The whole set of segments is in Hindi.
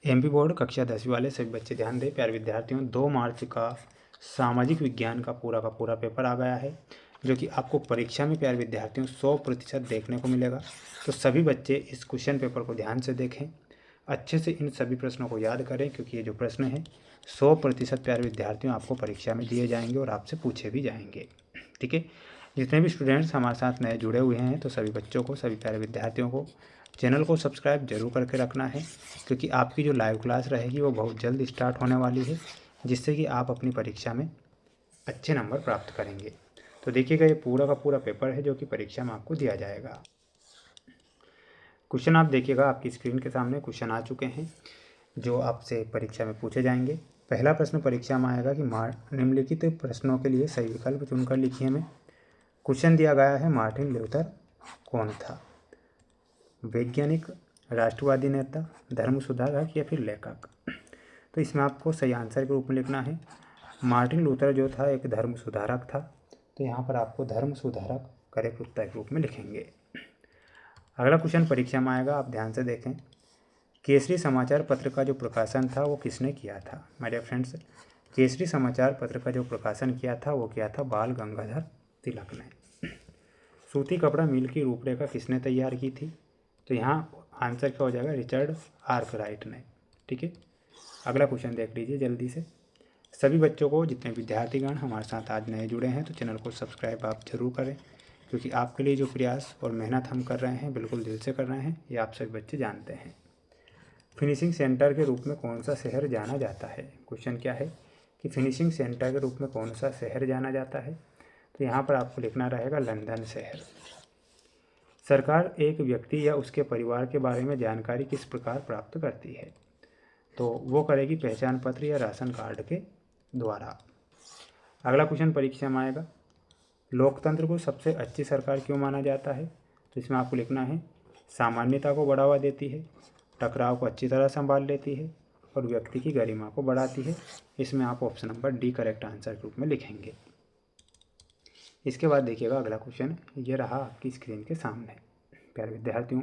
एमपी बोर्ड कक्षा 10वीं वाले सभी बच्चे ध्यान दें। प्यारे विद्यार्थियों, 2 मार्च का सामाजिक विज्ञान का पूरा पेपर आ गया है, जो कि आपको परीक्षा में प्यारे विद्यार्थियों 100% देखने को मिलेगा। तो सभी बच्चे इस क्वेश्चन पेपर को ध्यान से देखें, अच्छे से इन सभी प्रश्नों को याद करें, क्योंकि ये जो प्रश्न हैं 100% प्यारे विद्यार्थियों आपको परीक्षा में दिए जाएंगे और आपसे पूछे भी जाएंगे। ठीक है, जितने भी स्टूडेंट्स हमारे साथ नए जुड़े हुए हैं, तो सभी बच्चों को, सभी प्यारे विद्यार्थियों को चैनल को सब्सक्राइब जरूर करके रखना है, क्योंकि आपकी जो लाइव क्लास रहेगी वो बहुत जल्द स्टार्ट होने वाली है, जिससे कि आप अपनी परीक्षा में अच्छे नंबर प्राप्त करेंगे। तो देखिएगा, ये पूरा का पूरा पेपर है जो कि परीक्षा में आपको दिया जाएगा। क्वेश्चन आप देखिएगा, आपकी स्क्रीन के सामने क्वेश्चन आ चुके हैं जो आपसे परीक्षा में पूछे जाएंगे। पहला प्रश्न परीक्षा में आएगा कि निम्नलिखित प्रश्नों के लिए सही विकल्प चुनकर लिखिए में। क्वेश्चन दिया गया है, मार्टिन लूथर कौन था? वैज्ञानिक, राष्ट्रवादी नेता, धर्म सुधारक या फिर लेखक? तो इसमें आपको सही आंसर के रूप में लिखना है, मार्टिन लूथर जो था एक धर्म सुधारक था। तो यहाँ पर आपको धर्म सुधारक करेक्ट उत्तर के रूप में लिखेंगे। अगला क्वेश्चन परीक्षा में आएगा, आप ध्यान से देखें। केसरी समाचार पत्र का जो प्रकाशन था वो किसने किया था? माय डियर फ्रेंड्स, केसरी समाचार पत्र का जो प्रकाशन किया था वो किया था बाल गंगाधर तिलक ने। सूती कपड़ा मिल की रूपरेखा किसने तैयार की थी? तो यहाँ आंसर क्या हो जाएगा? रिचर्ड आर्कराइट ने। ठीक है, अगला क्वेश्चन देख लीजिए जल्दी से। सभी बच्चों को, जितने विद्यार्थीगण हमारे साथ आज नए जुड़े हैं, तो चैनल को सब्सक्राइब आप जरूर करें, क्योंकि आपके लिए जो प्रयास और मेहनत हम कर रहे हैं बिल्कुल दिल से कर रहे हैं, ये आप सभी बच्चे जानते हैं। फिनिशिंग सेंटर के रूप में कौन सा शहर जाना जाता है? क्वेश्चन क्या है कि फिनिशिंग सेंटर के रूप में कौन सा शहर जाना जाता है? तो यहाँ पर आपको लिखना रहेगा लंदन शहर। सरकार एक व्यक्ति या उसके परिवार के बारे में जानकारी किस प्रकार प्राप्त करती है? तो वो करेगी पहचान पत्र या राशन कार्ड के द्वारा। अगला क्वेश्चन परीक्षा में आएगा, लोकतंत्र को सबसे अच्छी सरकार क्यों माना जाता है? तो इसमें आपको लिखना है, सामान्यता को बढ़ावा देती है, टकराव को अच्छी तरह संभाल लेती है और व्यक्ति की गरिमा को बढ़ाती है। इसमें आप option number D correct answer के रूप में लिखेंगे। इसके बाद देखिएगा अगला क्वेश्चन, ये रहा आपकी स्क्रीन के सामने। प्यारे विद्यार्थियों,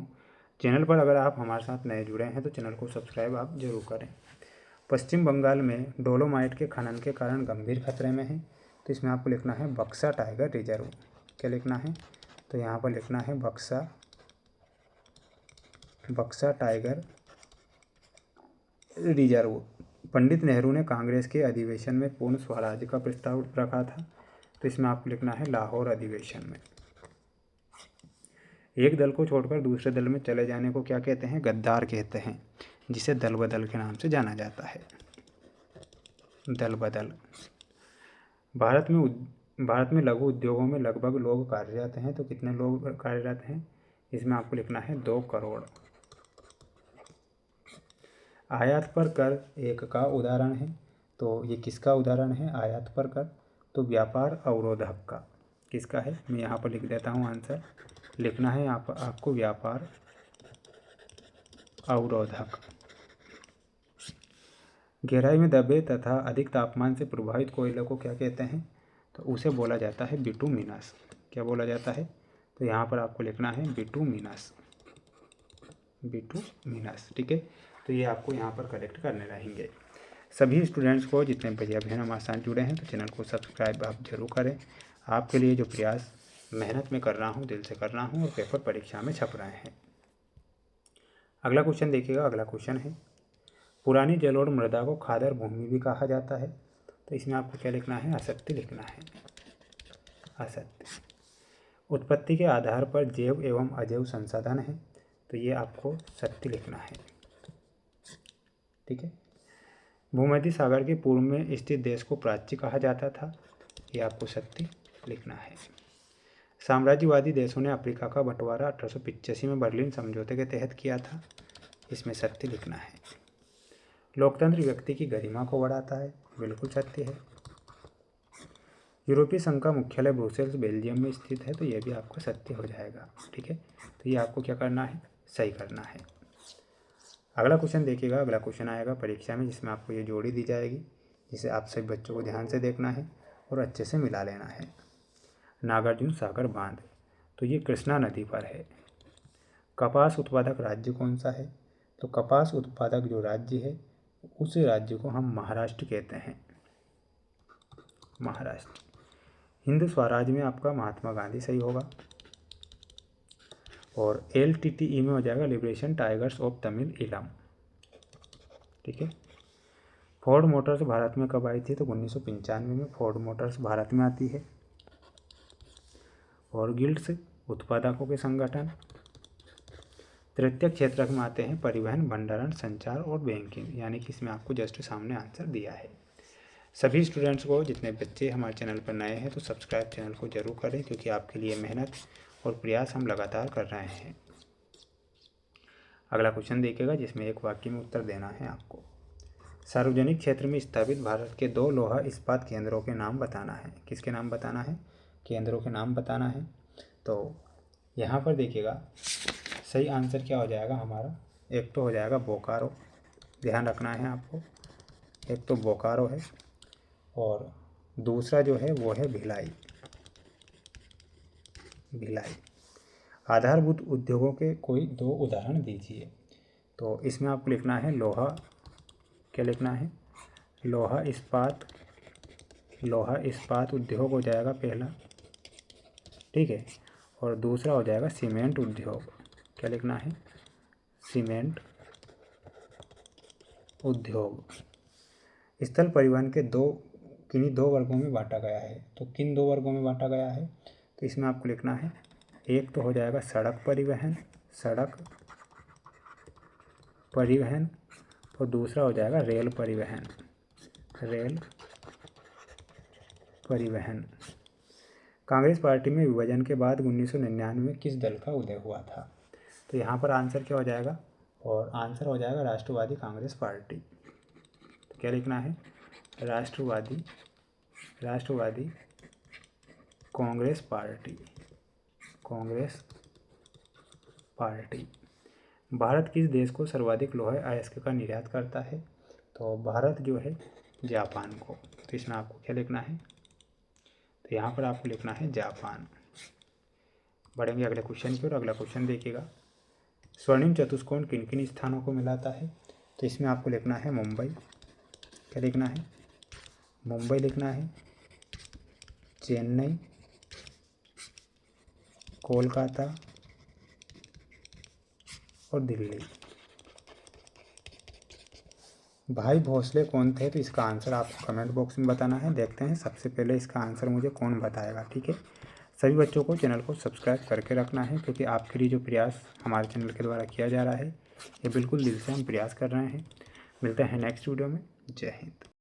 चैनल पर अगर आप हमारे साथ नए जुड़े हैं तो चैनल को सब्सक्राइब आप जरूर करें। पश्चिम बंगाल में डोलोमाइट के खनन के कारण गंभीर खतरे में है। तो इसमें आपको लिखना है बक्सा टाइगर रिजर्व। क्या लिखना है? तो यहाँ पर लिखना है बक्सा टाइगर रिजर्व। पंडित नेहरू ने कांग्रेस के अधिवेशन में पूर्ण स्वराज का प्रस्ताव रखा था। तो इसमें आपको लिखना है लाहौर अधिवेशन में। एक दल को छोड़कर दूसरे दल में चले जाने को क्या कहते हैं? गद्दार कहते हैं, जिसे दल बदल के नाम से जाना जाता है। दल बदल। भारत में लघु उद्योगों में लगभग लोग कार्यरत हैं। तो कितने लोग कार्यरत हैं? इसमें आपको लिखना है 2 करोड़। आयात पर कर एक का उदाहरण है। तो ये किसका उदाहरण है आयात पर कर? तो व्यापार अवरोधक का। किसका है? मैं यहाँ पर लिख देता हूँ आंसर। लिखना है आपको व्यापार अवरोधक। गहराई में दबे तथा अधिक तापमान से प्रभावित कोयले को क्या कहते हैं? तो उसे बोला जाता है बिटुमिनस। क्या बोला जाता है? तो यहाँ पर आपको लिखना है बिटुमिनस। ठीक है, तो ये आपको यहाँ पर करेक्ट करने रहेंगे। सभी स्टूडेंट्स को, जितने भैया बहन हमारे साथ जुड़े हैं, तो चैनल को सब्सक्राइब आप जरूर करें। आपके लिए जो प्रयास मेहनत में कर रहा हूँ, दिल से कर रहा हूँ और पेपर परीक्षा में छप रहे हैं। अगला क्वेश्चन देखिएगा। अगला क्वेश्चन है, पुरानी जलोढ़ मृदा को खादर भूमि भी कहा जाता है। तो इसमें आपको क्या लिखना है? असत्य लिखना है। असत्य। उत्पत्ति के आधार पर जैव एवं अजैव संसाधन है। तो ये आपको सत्य लिखना है। ठीक है, भूमध्य सागर के पूर्व में स्थित देश को प्राच्य कहा जाता था। ये आपको सत्य लिखना है। साम्राज्यवादी देशों ने अफ्रीका का बंटवारा 1885 में बर्लिन समझौते के तहत किया था। इसमें सत्य लिखना है। लोकतंत्र व्यक्ति की गरिमा को बढ़ाता है। बिल्कुल सत्य है। यूरोपीय संघ का मुख्यालय ब्रुसेल्स बेल्जियम में स्थित है। तो यह भी आपका सत्य हो जाएगा। ठीक है, तो ये आपको क्या करना है? सही करना है। अगला क्वेश्चन देखिएगा। अगला क्वेश्चन आएगा परीक्षा में, जिसमें आपको ये जोड़ी दी जाएगी, जिसे आप सभी बच्चों को ध्यान से देखना है और अच्छे से मिला लेना है। नागार्जुन सागर बांध, तो ये कृष्णा नदी पर है। कपास उत्पादक राज्य कौन सा है? तो कपास उत्पादक जो राज्य है उस राज्य को हम महाराष्ट्र कहते हैं, महाराष्ट्र। हिंद स्वराज में आपका महात्मा गांधी सही होगा। और LTTE में हो जाएगा लिबरेशन टाइगर्स ऑफ तमिल इलम, ठीक है। फोर्ड मोटर्स भारत में कब आई थी? तो 1995 में फोर्ड मोटर्स भारत में आती है। और गिल्ड्स उत्पादकों के संगठन। तृतीय क्षेत्र में आते हैं परिवहन, भंडारण, संचार और बैंकिंग, यानी कि इसमें आपको जस्ट सामने आंसर दिया है। सभी स्टूडेंट्स को, जितने बच्चे हमारे चैनल पर नए हैं तो सब्सक्राइब चैनल को जरूर करें, क्योंकि आपके लिए मेहनत और प्रयास हम लगातार कर रहे हैं। अगला क्वेश्चन देखिएगा, जिसमें एक वाक्य में उत्तर देना है आपको। सार्वजनिक क्षेत्र में स्थापित भारत के 2 लोहा इस्पात केंद्रों के नाम बताना है। किसके नाम बताना है? केंद्रों के नाम बताना है। तो यहाँ पर देखिएगा सही आंसर क्या हो जाएगा हमारा। एक तो हो जाएगा बोकारो, ध्यान रखना है आपको, एक तो बोकारो है और दूसरा जो है वो है भिलाई, भिलाई। आधारभूत उद्योगों के कोई 2 उदाहरण दीजिए। तो इसमें आपको लिखना है लोहा, क्या लिखना है? लोहा इस्पात उद्योग हो जाएगा पहला, ठीक है। और दूसरा हो जाएगा सीमेंट उद्योग, क्या लिखना है? सीमेंट उद्योग। स्थल परिवहन के किन्हीं 2 वर्गों में बांटा गया है। तो किन 2 वर्गों में बांटा गया है? तो इसमें आपको लिखना है, एक तो हो जाएगा सड़क परिवहन और दूसरा हो जाएगा रेल परिवहन। कांग्रेस पार्टी में विभाजन के बाद 1999 में किस दल का उदय हुआ था? तो यहाँ पर आंसर क्या हो जाएगा? और आंसर हो जाएगा राष्ट्रवादी कांग्रेस पार्टी। तो क्या लिखना है? राष्ट्रवादी कांग्रेस पार्टी। भारत किस देश को सर्वाधिक लोहा अयस्क का निर्यात करता है? तो भारत जो है जापान को। तो इसमें आपको क्या लिखना है? तो यहाँ पर आपको लिखना है जापान। बढ़ेंगे अगले क्वेश्चन की ओर। अगला क्वेश्चन देखिएगा, स्वर्णिम चतुष्कोण किन किन स्थानों को मिलाता है? तो इसमें आपको लिखना है मुंबई, क्या लिखना है? मुंबई लिखना है, चेन्नई, कोलकाता और दिल्ली। भाई भोसले कौन थे? तो इसका आंसर आपको कमेंट बॉक्स में बताना है। देखते हैं सबसे पहले इसका आंसर मुझे कौन बताएगा, ठीक है। सभी बच्चों को चैनल को सब्सक्राइब करके रखना है, क्योंकि आपके लिए जो प्रयास हमारे चैनल के द्वारा किया जा रहा है ये बिल्कुल दिल से हम प्रयास कर रहे हैं। मिलते हैं नेक्स्ट वीडियो में। जय हिंद।